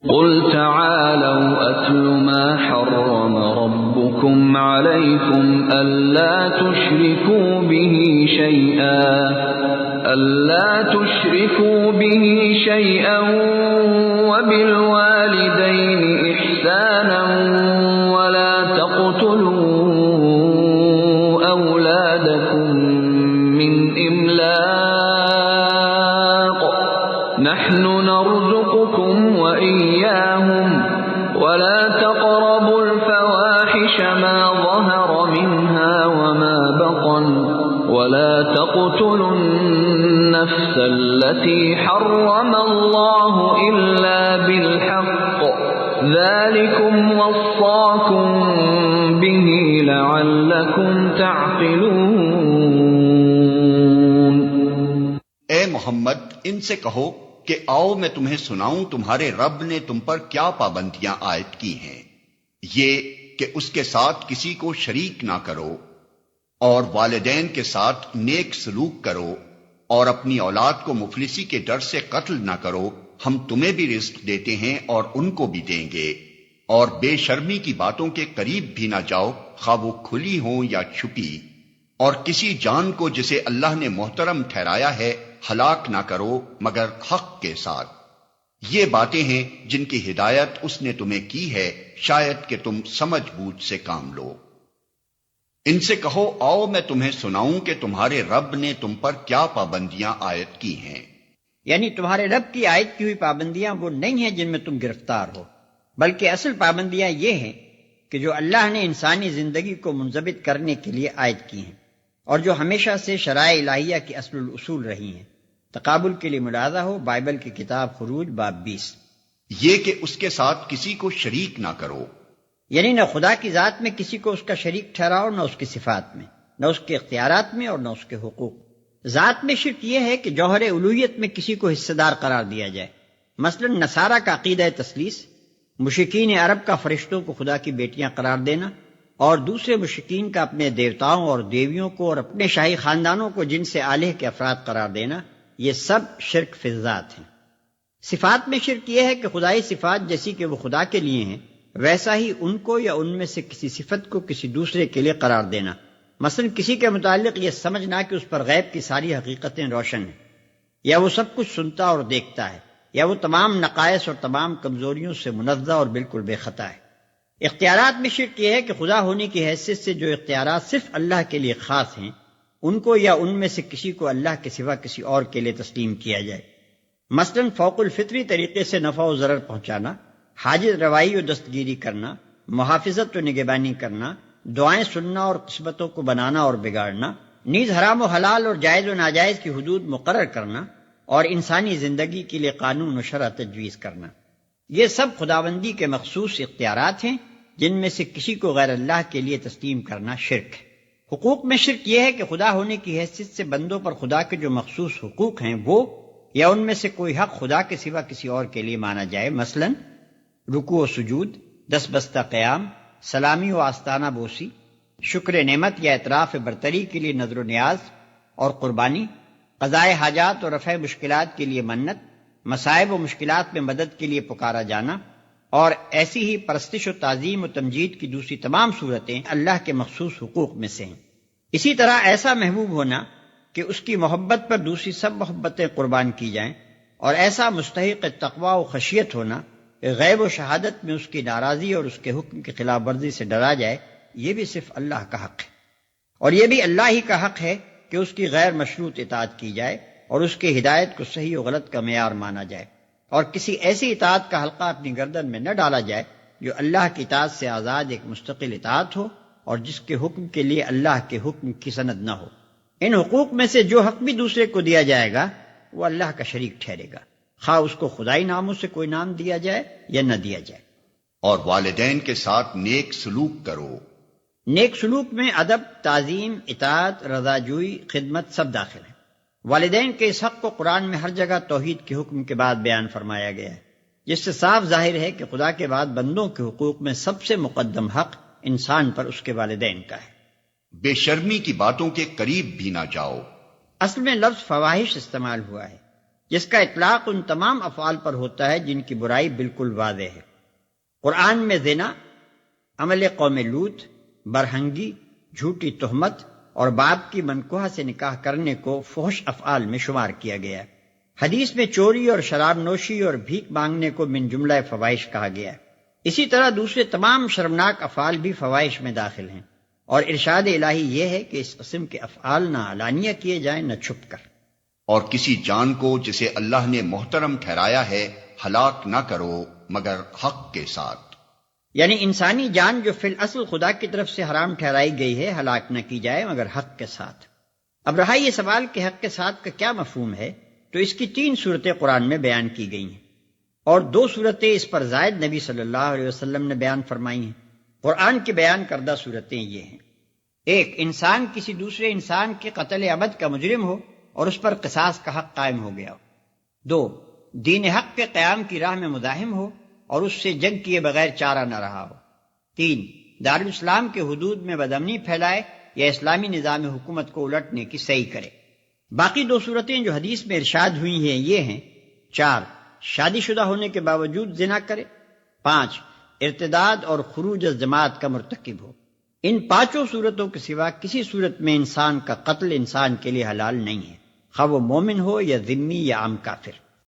قل تعالوا أتل ما حرم ربكم عليكم ألا تشركوا به شيئا وبالوالدين إحسانا ولا تقتلوا أولادكم من إملاق نحن نرزقكم وإياهم ولا تقربوا الفواحش ما ظهر منها وما بطن ولا تقتلوا النفس التي حرم الله إلا بالحق ذلكم وصاكم به لعلكم تعقلون۔ اے محمد ان سے کہو کہ آؤ میں تمہیں سناؤں تمہارے رب نے تم پر کیا پابندیاں عائد کی ہیں۔ یہ کہ اس کے ساتھ کسی کو شریک نہ کرو اور والدین کے ساتھ نیک سلوک کرو اور اپنی اولاد کو مفلسی کے ڈر سے قتل نہ کرو، ہم تمہیں بھی رزق دیتے ہیں اور ان کو بھی دیں گے، اور بے شرمی کی باتوں کے قریب بھی نہ جاؤ خواہ وہ کھلی ہوں یا چھپی، اور کسی جان کو جسے اللہ نے محترم ٹھہرایا ہے ہلاک نہ کرو مگر حق کے ساتھ۔ یہ باتیں ہیں جن کی ہدایت اس نے تمہیں کی ہے، شاید کہ تم سمجھ بوجھ سے کام لو۔ ان سے کہو آؤ میں تمہیں سناؤں کہ تمہارے رب نے تم پر کیا پابندیاں عائد کی ہیں۔ یعنی تمہارے رب کی عائد کی ہوئی پابندیاں وہ نہیں ہیں جن میں تم گرفتار ہو، بلکہ اصل پابندیاں یہ ہیں کہ جو اللہ نے انسانی زندگی کو منضبط کرنے کے لیے عائد کی ہیں اور جو ہمیشہ سے شرائع الہیہ کی اصل الاصول رہی ہیں۔ تقابل کے لیے ملاحظہ ہو بائبل کی کتاب خروج باب 20۔ یہ کہ اس کے ساتھ کسی کو شریک نہ کرو، یعنی نہ خدا کی ذات میں کسی کو اس کا شریک ٹھہراؤ، نہ اس کی صفات میں، نہ اس کے اختیارات میں اور نہ اس کے حقوق۔ ذات میں شرک یہ ہے کہ جوہر الوہیت میں کسی کو حصہ دار قرار دیا جائے، مثلا نصارہ کا عقیدہ تثلیث، مشرکین عرب کا فرشتوں کو خدا کی بیٹیاں قرار دینا، اور دوسرے مشرکین کا اپنے دیوتاؤں اور دیویوں کو اور اپنے شاہی خاندانوں کو جن سے الہ کے افراد قرار دینا، یہ سب شرک فی الذات ہیں۔ صفات میں شرک یہ ہے کہ خدائی صفات جیسی کہ وہ خدا کے لیے ہیں ویسا ہی ان کو یا ان میں سے کسی صفت کو کسی دوسرے کے لیے قرار دینا، مثلا کسی کے متعلق یہ سمجھنا کہ اس پر غیب کی ساری حقیقتیں روشن ہیں، یا وہ سب کچھ سنتا اور دیکھتا ہے، یا وہ تمام نقائص اور تمام کمزوریوں سے منزہ اور بالکل بے خطا ہے۔ اختیارات میں شرک یہ ہے کہ خدا ہونے کی حیثیت سے جو اختیارات صرف اللہ کے لیے خاص ہیں ان کو یا ان میں سے کسی کو اللہ کے سوا کسی اور کے لیے تسلیم کیا جائے، مثلا فوق الفطری طریقے سے نفع و ضرر پہنچانا، حاجت روائی و دستگیری کرنا، محافظت و نگہبانی کرنا، دعائیں سننا اور قسمتوں کو بنانا اور بگاڑنا، نیز حرام و حلال اور جائز و ناجائز کی حدود مقرر کرنا، اور انسانی زندگی کے لیے قانون و شرع تجویز کرنا۔ یہ سب خداوندی کے مخصوص اختیارات ہیں جن میں سے کسی کو غیر اللہ کے لیے تسلیم کرنا شرک ہے۔ حقوق میں شرک یہ ہے کہ خدا ہونے کی حیثیت سے بندوں پر خدا کے جو مخصوص حقوق ہیں وہ یا ان میں سے کوئی حق خدا کے سوا کسی اور کے لیے مانا جائے، مثلا رکوع و سجود، 10 بستہ قیام، سلامی و آستانہ بوسی، شکر نعمت یا اعتراف برتری کے لیے نذر و نیاز اور قربانی، قضاء حاجات اور رفع مشکلات کے لیے منت، مصائب و مشکلات میں مدد کے لیے پکارا جانا، اور ایسی ہی پرستش و تعظیم و تمجید کی دوسری تمام صورتیں اللہ کے مخصوص حقوق میں سے ہیں۔ اسی طرح ایسا محبوب ہونا کہ اس کی محبت پر دوسری سب محبتیں قربان کی جائیں، اور ایسا مستحق تقوی و خشیت ہونا کہ غیب و شہادت میں اس کی ناراضی اور اس کے حکم کی خلاف ورزی سے ڈرا جائے، یہ بھی صرف اللہ کا حق ہے، اور یہ بھی اللہ ہی کا حق ہے کہ اس کی غیر مشروط اطاعت کی جائے اور اس کی ہدایت کو صحیح و غلط کا معیار مانا جائے، اور کسی ایسی اطاعت کا حلقہ اپنی گردن میں نہ ڈالا جائے جو اللہ کی اطاعت سے آزاد ایک مستقل اطاعت ہو اور جس کے حکم کے لیے اللہ کے حکم کی سند نہ ہو۔ ان حقوق میں سے جو حق بھی دوسرے کو دیا جائے گا وہ اللہ کا شریک ٹھہرے گا، خواہ اس کو خدائی ناموں سے کوئی نام دیا جائے یا نہ دیا جائے۔ اور والدین کے ساتھ نیک سلوک کرو۔ نیک سلوک میں ادب، تعظیم، اطاعت، رضا جوئی، خدمت سب داخل ہیں۔ والدین کے اس حق کو قرآن میں ہر جگہ توحید کے حکم کے بعد بیان فرمایا گیا ہے، جس سے صاف ظاہر ہے کہ خدا کے بعد بندوں کے حقوق میں سب سے مقدم حق انسان پر اس کے والدین کا ہے۔ بے شرمی کی باتوں کے قریب بھی نہ جاؤ۔ اصل میں لفظ فواحش استعمال ہوا ہے، جس کا اطلاق ان تمام افعال پر ہوتا ہے جن کی برائی بالکل واضح ہے۔ قرآن میں زنا، عمل قوم لوط، برہنگی، جھوٹی تہمت اور باپ کی منکوحہ سے نکاح کرنے کو فحش افعال میں شمار کیا گیا ہے۔ حدیث میں چوری اور شراب نوشی اور بھیک مانگنے کو من جملہ فواحش کہا گیا ہے۔ اسی طرح دوسرے تمام شرمناک افعال بھی فواحش میں داخل ہیں، اور ارشاد الہی یہ ہے کہ اس قسم کے افعال نہ علانیہ کیے جائیں نہ چھپ کر۔ اور کسی جان کو جسے اللہ نے محترم ٹھہرایا ہے ہلاک نہ کرو مگر حق کے ساتھ۔ یعنی انسانی جان جو فی الاصل خدا کی طرف سے حرام ٹھہرائی گئی ہے ہلاک نہ کی جائے مگر حق کے ساتھ۔ اب رہا یہ سوال کہ حق کے ساتھ کا کیا مفہوم ہے، تو اس کی 3 صورتیں قرآن میں بیان کی گئی ہیں، اور 2 صورتیں اس پر زائد نبی صلی اللہ علیہ وسلم نے بیان فرمائی ہیں۔ قرآن کی بیان کردہ صورتیں یہ ہیں: 1، انسان کسی دوسرے انسان کے قتل عمد کا مجرم ہو اور اس پر قصاص کا حق قائم ہو گیا ہو۔ 2، دین حق کے قیام کی راہ میں مزاحم ہو اور اس سے جنگ کیے بغیر چارہ نہ رہا ہو۔ 3، دارالاسلام کے حدود میں بدامنی پھیلائے یا اسلامی نظام حکومت کو الٹنے کی صحیح کرے۔ باقی 2 صورتیں جو حدیث میں ارشاد ہوئی ہیں یہ ہیں: 4، شادی شدہ ہونے کے باوجود زنا کرے۔ 5، ارتداد اور خروج از جماعت کا مرتکب ہو۔ ان 5 صورتوں کے سوا کسی صورت میں انسان کا قتل انسان کے لیے حلال نہیں ہے، خواہ وہ مومن ہو یا ذمی یا عام کافر۔